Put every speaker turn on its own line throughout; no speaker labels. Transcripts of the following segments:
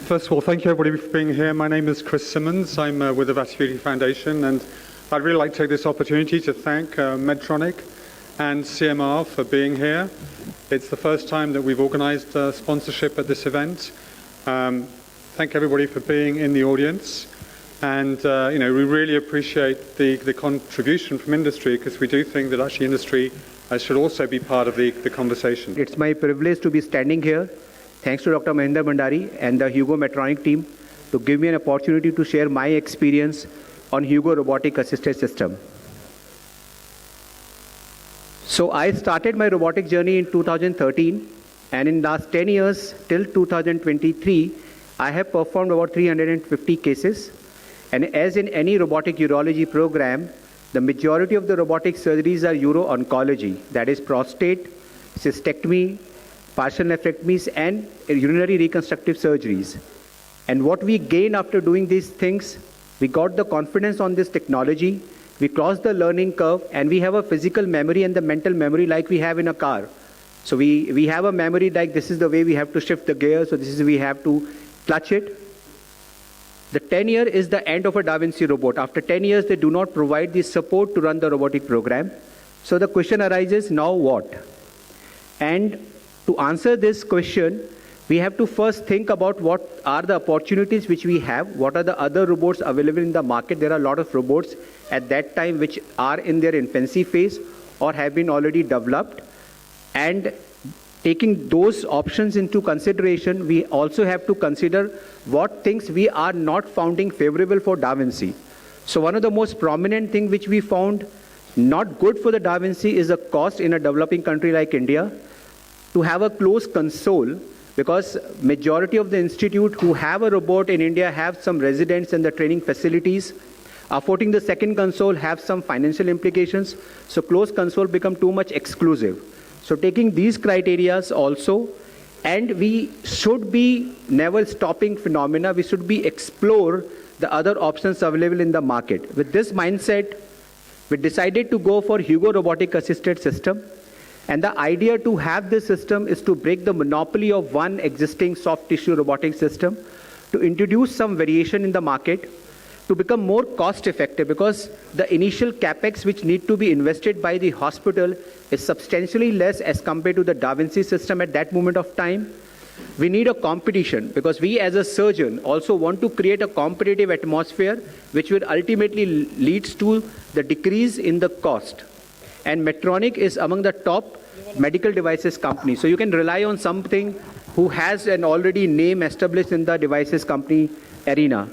First of all, thank you everybody for being here. My name is Chris Simmons. I'm with the Vascularity Foundation, and I'd really like to take this opportunity to thank Medtronic and CMR for being here. It's the first time that we've organized sponsorship at this event. Thank everybody for being in the audience. And we really appreciate the contribution from industry, because we do think that actually industry should also be part of the conversation.
It's my privilege to be standing here. Thanks to Dr. Mahendra Bhandari and the Hugo Medtronic team to give me an opportunity to share my experience on Hugo robotic assisted system. So I started my robotic journey in 2013, and in last 10 years till 2023, I have performed about 350 cases. And as in any robotic urology program, the majority of the robotic surgeries are uro-oncology, that is prostate, cystectomy, partial nephrectomies, and urinary reconstructive surgeries. And what we gain after doing these things, we got the confidence on this technology, we crossed the learning curve, and we have a physical memory and the mental memory like we have in a car. So we have a memory like this is the way we have to shift the gear, so this is we have to clutch it. The 10-year is the end of a Da Vinci robot. After 10 years, they do not provide the support to run the robotic program. So the question arises, now what? And to answer this question, we have to first think about what are the opportunities which we have, what are the other robots available in the market. There are a lot of robots at that time which are in their infancy phase or have been already developed. And taking those options into consideration, we also have to consider what things we are not finding favorable for Da Vinci. So one of the most prominent things which we found not good for the Da Vinci is the cost in a developing country like India to have a closed console, because majority of the institute who have a robot in India have some residents and the training facilities. Affording the second console have some financial implications. So closed console become too much exclusive. So taking these criterias also, and we should be never stopping phenomena, we should be explore the other options available in the market. With this mindset, we decided to go for Hugo robotic assisted system. And the idea to have this system is to break the monopoly of one existing soft tissue robotic system, to introduce some variation in the market, to become more cost effective, because the initial capex which need to be invested by the hospital is substantially less as compared to the Da Vinci system at that moment of time. We need a competition, because we as a surgeon also want to create a competitive atmosphere which will ultimately leads to the decrease in the cost. And Medtronic is among the top medical devices companies. So you can rely on something who has an already name established in the devices company arena.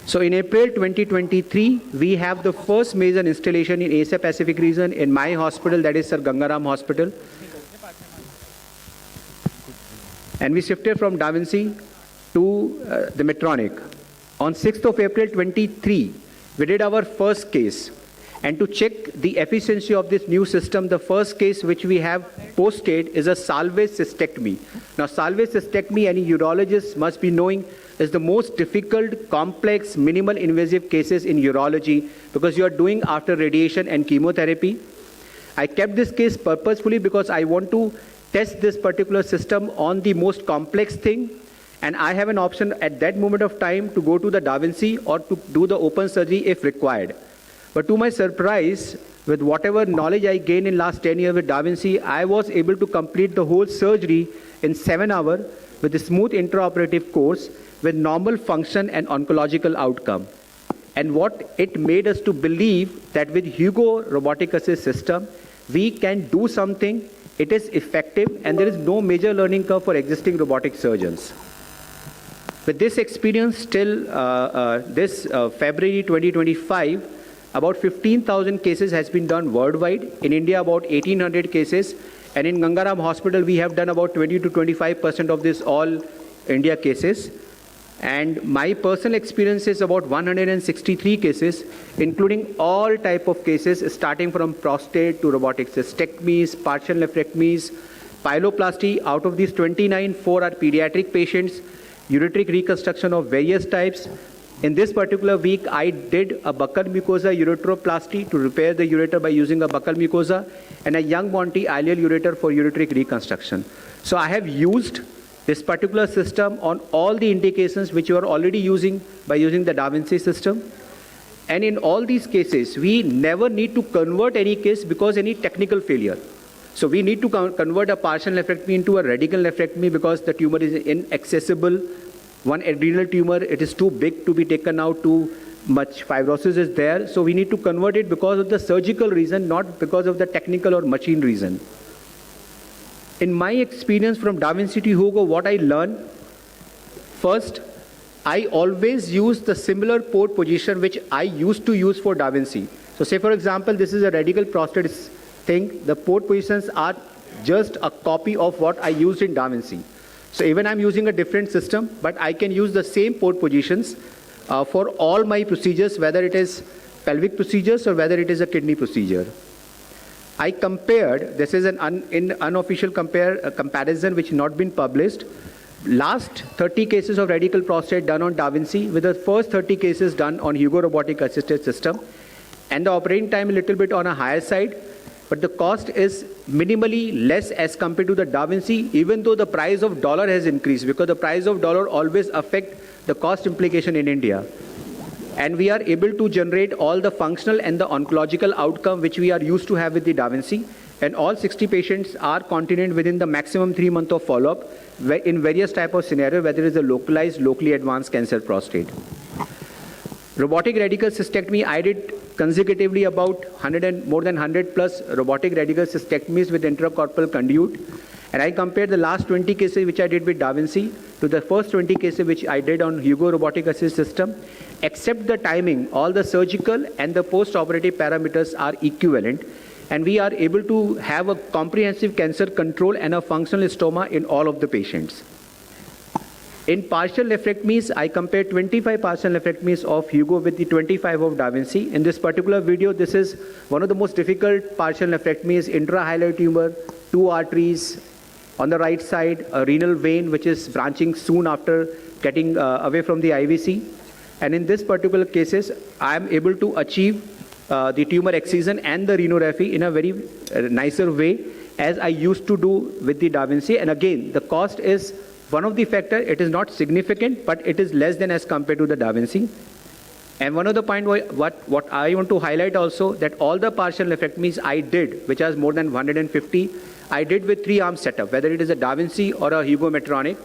So in April 2023, we have the first major installation in Asia Pacific region in my hospital, that is Sir Gangaram Hospital. And we shifted from Da Vinci to the Medtronic. On 6th of April 23, we did our first case. And to check the efficiency of this new system, the first case which we have posted is a salvage cystectomy. Now, salvage cystectomy, any urologist must be knowing, is the most difficult, complex, minimal invasive cases in urology, because you are doing after radiation and chemotherapy. I kept this case purposefully because I want to test this particular system on the most complex thing. And I have an option at that moment of time to go to the Da Vinci or to do the open surgery if required. But to my surprise, with whatever knowledge I gained in last 10 years with Da Vinci, I was able to complete the whole surgery in 7 hours with a smooth intraoperative course with normal function and oncological outcome. And what it made us to believe that with Hugo robotic assist system, we can do something, it is effective, and there is no major learning curve for existing robotic surgeons. With this experience till this February 2025, about 15,000 cases has been done worldwide. In India, about 1,800 cases. And in Gangaram Hospital, we have done about 20 to 25% of this all India cases. And my personal experience is about 163 cases, including all type of cases, starting from prostate to robotic cystectomies, partial nephrectomies, pyeloplasty. Out of these 29, 4 are pediatric patients, ureteric reconstruction of various types. In this particular week, I did a buccal mucosa ureteroplasty to repair the ureter by using a buccal mucosa, and a young Monty ileal ureter for ureteric reconstruction. So I have used this particular system on all the indications which you are already using by using the Da Vinci system. And in all these cases, we never need to convert any case because any technical failure. So we need to convert a partial nephrectomy into a radical nephrectomy because the tumor is inaccessible. One adrenal tumor, it is too big to be taken out, too much fibrosis is there. So we need to convert it because of the surgical reason, not because of the technical or machine reason. In my experience from Da Vinci to Hugo, what I learned, first, I always use the similar port position which I used to use for Da Vinci. So say for example, this is a radical prostate thing. The port positions are just a copy of what I used in Da Vinci. So even I'm using a different system, but I can use the same port positions for all my procedures, whether it is pelvic procedures or whether it is a kidney procedure. I compared, this is an unofficial comparison which not been published, last 30 cases of radical prostate done on Da Vinci with the first 30 cases done on Hugo robotic assisted system, and the operating time a little bit on a higher side, but the cost is minimally less as compared to the Da Vinci, even though the price of dollar has increased, because the price of dollar always affect the cost implication in India. And we are able to generate all the functional and the oncological outcome which we are used to have with the Da Vinci, and all 60 patients are continent within the maximum 3 months of follow-up in various type of scenario, whether it is a localized, locally advanced cancer prostate. Robotic radical cystectomy, I did consecutively about more than 100 plus robotic radical cystectomies with intracorporeal conduit. And I compared the last 20 cases which I did with Da Vinci to the first 20 cases which I did on Hugo robotic assist system. Except the timing, all the surgical and the post-operative parameters are equivalent. And we are able to have a comprehensive cancer control and a functional stoma in all of the patients. In partial nephrectomies, I compared 25 partial nephrectomies of Hugo with the 25 of Da Vinci. In this particular video, this is one of the most difficult partial nephrectomies, intrahilar tumor, 2 arteries, on the right side, a renal vein which is branching soon after getting away from the IVC. And in this particular cases, I am able to achieve the tumor excision and the rhinorrhaphy in a very nicer way as I used to do with the Da Vinci. And again, the cost is one of the factors. It is not significant, but it is less than as compared to the Da Vinci. And one of the point what I want to highlight also, that all the partial nephrectomies I did, which has more than 150, I did with 3-arm setup, whether it is a Da Vinci or a Hugo Medtronic.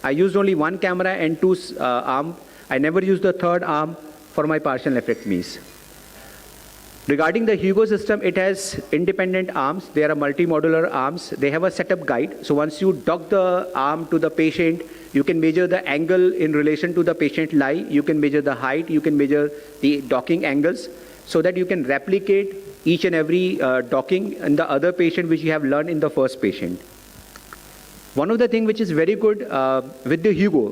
I used only 1 camera and 2 arm. I never used the 3rd arm for my partial nephrectomies. Regarding the Hugo system, it has independent arms. They are multi-modular arms. They have a setup guide. So once you dock the arm to the patient, you can measure the angle in relation to the patient lie. You can measure the height. You can measure the docking angles so that you can replicate each and every docking in the other patient which you have learned in the first patient. One of the things which is very good with the Hugo,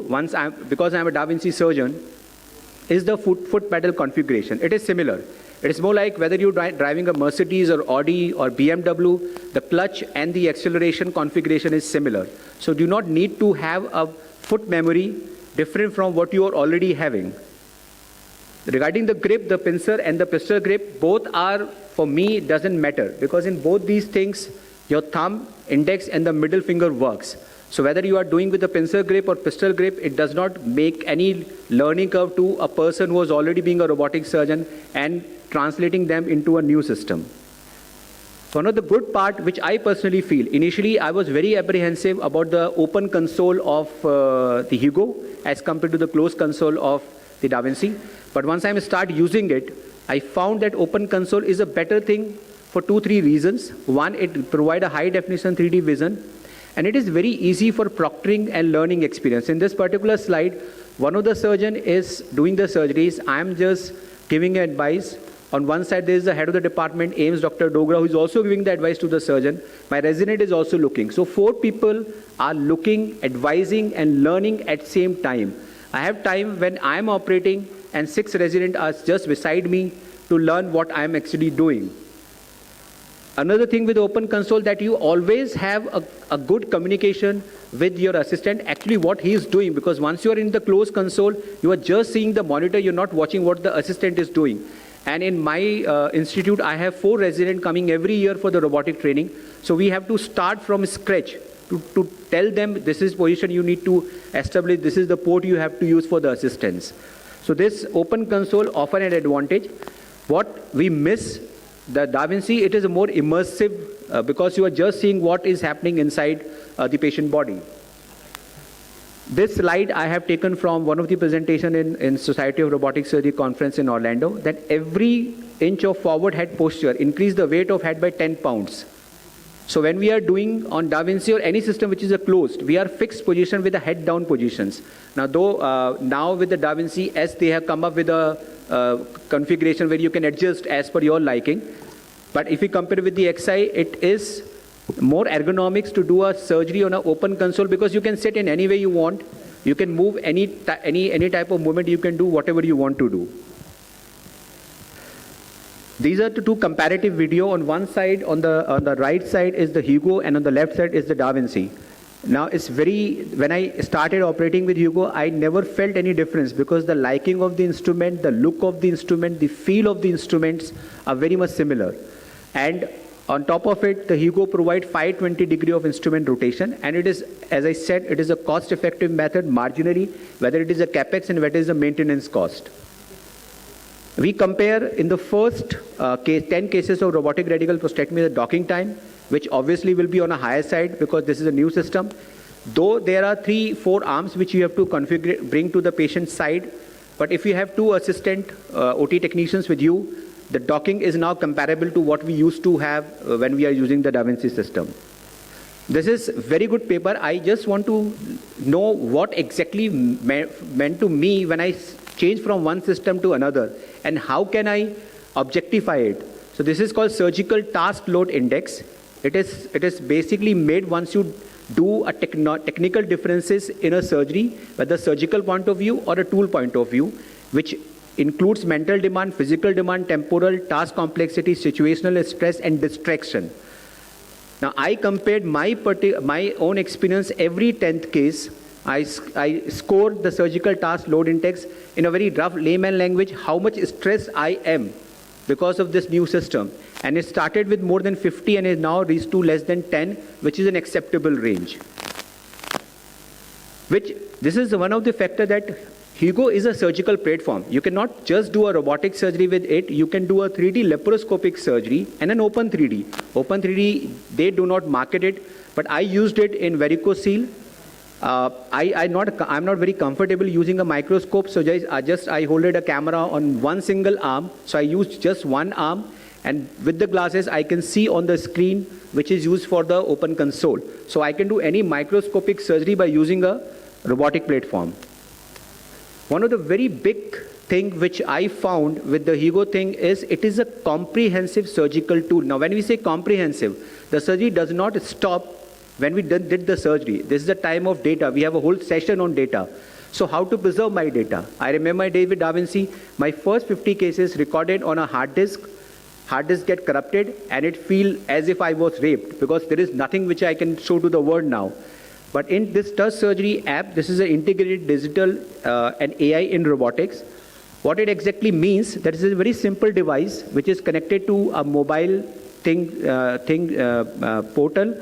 because I'm a Da Vinci surgeon, is the foot pedal configuration. It is similar. It is more like whether you're driving a Mercedes or Audi or BMW, the clutch and the acceleration configuration is similar. So do not need to have a foot memory different from what you are already having. Regarding the grip, the pincer and the pistol grip, both are, for me, it doesn't matter, because in both these things, your thumb, index and the middle finger works. So whether you are doing with the pincer grip or pistol grip, it does not make any learning curve to a person who is already being a robotic surgeon and translating them into a new system. One of the good part which I personally feel, initially I was very apprehensive about the open console of the Hugo as compared to the closed console of the Da Vinci. But once I start using it, I found that open console is a better thing for 2-3 reasons. One, it provides a high definition 3D vision, and it is very easy for proctoring and learning experience. In this particular slide, one of the surgeon is doing the surgeries. I am just giving advice. On one side, there is the head of the department, AIMS, Dr. Dogra, who is also giving the advice to the surgeon. My resident is also looking. So 4 people are looking, advising, and learning at same time. I have time when I am operating, and 6 residents are just beside me to learn what I am actually doing. Another thing with open console, that you always have a good communication with your assistant, actually what he is doing, because once you are in the closed console, you are just seeing the monitor, you're not watching what the assistant is doing. And in my institute, I have 4 residents coming every year for the robotic training. So we have to start from scratch to tell them this is position you need to establish, this is the port you have to use for the assistance. So this open console offer an advantage. What we miss, the Da Vinci, it is a more immersive because you are just seeing what is happening inside the patient body. This slide I have taken from one of the presentation in Society of Robotic Surgery conference in Orlando, that every inch of forward head posture increase the weight of head by 10 pounds. So when we are doing on Da Vinci or any system which is a closed, we are fixed position with the head down positions. Now though, now with the Da Vinci S, they have come up with a configuration where you can adjust as per your liking. But if we compare with the XI, it is more ergonomics to do a surgery on an open console because you can sit in any way you want. You can move any type of movement, you can do whatever you want to do. These are the two comparative video. On one side, on the right side is the Hugo and on the left side is the Da Vinci. Now it's when I started operating with Hugo, I never felt any difference because the liking of the instrument, the look of the instrument, the feel of the instruments are very much similar. And on top of it, the Hugo provides 520 degree of instrument rotation, and it is, as I said, it is a cost-effective method marginally, whether it is a capex and whether it is a maintenance cost. We compare in the first 10 cases of robotic radical prostatectomy the docking time, which obviously will be on a higher side because this is a new system. Though there are 3-4 arms which you have to configure, bring to the patient's side, but if you have 2 assistant OT technicians with you, the docking is now comparable to what we used to have when we are using the Da Vinci system. This is very good paper. I just want to know what exactly meant to me when I changed from one system to another and how can I objectify it. So this is called surgical task load index. It is basically made once you do a technical differences in a surgery, whether surgical point of view or a tool point of view, which includes mental demand, physical demand, temporal, task complexity, situational stress, and distraction. Now, I compared my own experience every 10th case. I scored the surgical task load index in a very rough layman language, how much stressed I am because of this new system. And it started with more than 50 and is now reached to less than 10, which is an acceptable range. This is one of the factors that Hugo is a surgical platform. You cannot just do a robotic surgery with it. You can do a 3D laparoscopic surgery and an open 3D. Open 3D, they do not market it, but I used it in varicocele. I'm not very comfortable using a microscope, so I holded a camera on one single arm. So I used just one arm, and with the glasses, I can see on the screen, which is used for the open console. So I can do any microscopic surgery by using a robotic platform. One of the very big thing which I found with the Hugo thing is it is a comprehensive surgical tool. Now, when we say comprehensive, the surgery does not stop when we did the surgery. This is the time of data. We have a whole session on data. So how to preserve my data? I remember my days with Da Vinci, my first 50 cases recorded on a hard disk. Hard disk get corrupted and it feel as if I was raped because there is nothing which I can show to the world now. But in this touch surgery app, this is an integrated digital and AI in robotics. What it exactly means, that is a very simple device which is connected to a mobile portal.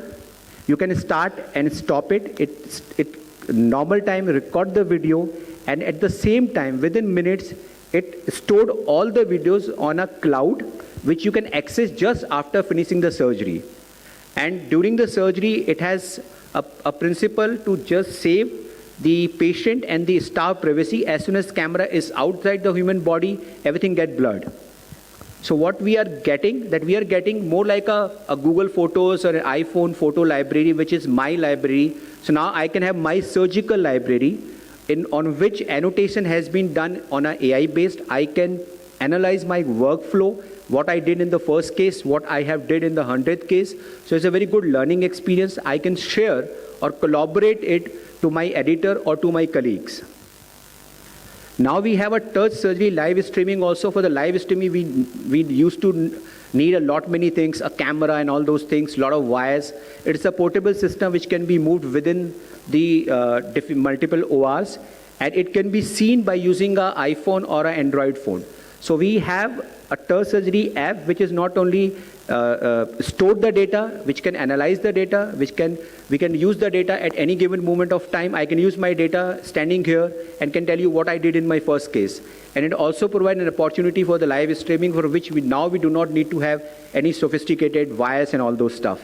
You can start and stop it. It normal time record the video, and at the same time, within minutes, it stored all the videos on a cloud, which you can access just after finishing the surgery. And during the surgery, it has a principle to just save the patient and the staff privacy. As soon as camera is outside the human body, everything gets blurred. So what we are getting, that we are getting more like a Google Photos or an iPhone photo library, which is my library. So now I can have my surgical library on which annotation has been done on an AI based. I can analyze my workflow, what I did in the first case, what I have did in the 100th case. So it's a very good learning experience. I can share or collaborate it to my editor or to my colleagues. Now we have a touch surgery live streaming also. For the live streaming, we used to need a lot many things, a camera and all those things, a lot of wires. It's a portable system which can be moved within the multiple ORs, and it can be seen by using an iPhone or an Android phone. So we have a TER surgery app which is not only store the data, which can analyze the data, we can use the data at any given moment of time. I can use my data standing here and can tell you what I did in my first case. And it also provides an opportunity for the live streaming, for which we do not need to have any sophisticated wires and all those stuff.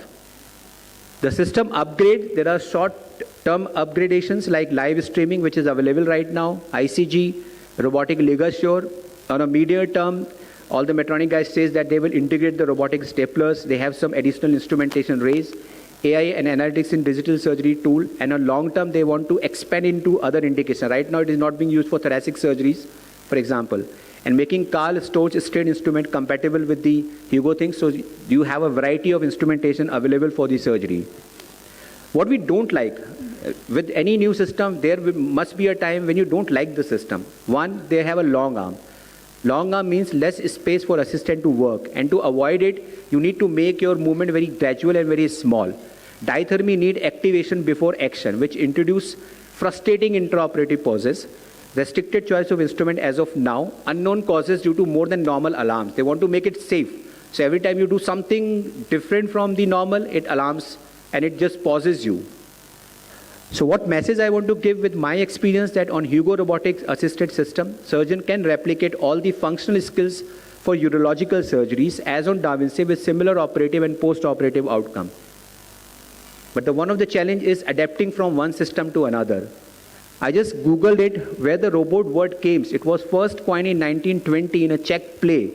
The system upgrade, there are short-term upgradations like live streaming, which is available right now, ICG, robotic ligature. On a medium term, all the Medtronic guys says that they will integrate the robotic staplers. They have some additional instrumentation raised, AI and analytics in digital surgery tool, and on long term, they want to expand into other indications. Right now, it is not being used for thoracic surgeries, for example, and making Carl Storch strain instrument compatible with the Hugo thing, so you have a variety of instrumentation available for the surgery. What we don't like, with any new system, there must be a time when you don't like the system. One, they have a long arm. Long arm means less space for assistant to work, and to avoid it, you need to make your movement very gradual and very small. Diathermy need activation before action, which introduce frustrating intraoperative pauses. Restricted choice of instrument as of now, unknown causes due to more than normal alarms. They want to make it safe. So every time you do something different from the normal, it alarms and it just pauses you. So what message I want to give with my experience that on Hugo robotics assisted system, surgeon can replicate all the functional skills for urological surgeries as on Da Vinci with similar operative and post-operative outcome. But one of the challenge is adapting from one system to another. I just Googled it, where the robot word came. It was first coined in 1920 in a Czech play.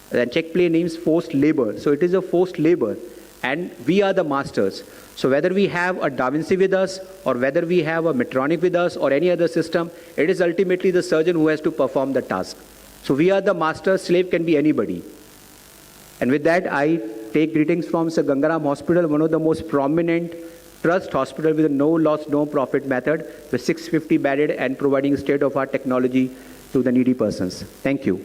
The Czech play names forced labor. So it is a forced labor. And we are the masters. So whether we have a Da Vinci with us, or whether we have a Medtronic with us, or any other system, it is ultimately the surgeon who has to perform the task. So we are the masters, slave can be anybody. And with that, I take greetings from Sir Gangaram Hospital, one of the most prominent trust hospital with a no loss, no profit method, with 650 bedded and providing state-of-art technology to the needy persons. Thank you.